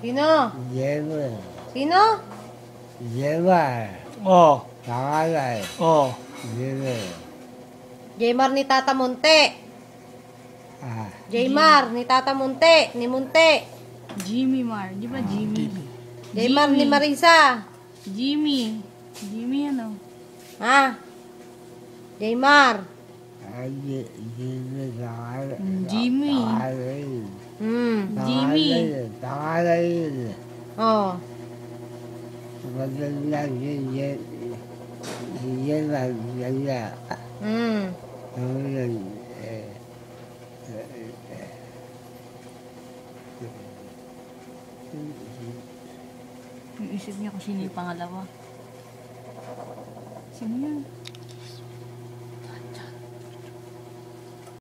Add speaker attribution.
Speaker 1: Sino?
Speaker 2: Jemar.
Speaker 1: Sino?
Speaker 2: Jemar.
Speaker 3: Oh,
Speaker 2: Pangalan.
Speaker 3: oh.
Speaker 2: Jemar.
Speaker 1: Jaymar ni Tata Munte.
Speaker 2: Ah.
Speaker 1: Jaymar ni Tata Munte. Ni Munte.
Speaker 4: Jimmy Mar. Di ba Jimmy?
Speaker 1: Jaymar ni Marisa.
Speaker 4: Jimmy. Jimmy ano?
Speaker 1: Ha? Jaymar.
Speaker 4: Jimmy. Jimmy.
Speaker 2: Pangalan yun.
Speaker 1: Oh.
Speaker 2: Magandang yun. Jemar. Ganda. Yun.
Speaker 4: Yung isip niya kung sino yung pangalawa. Sino yan?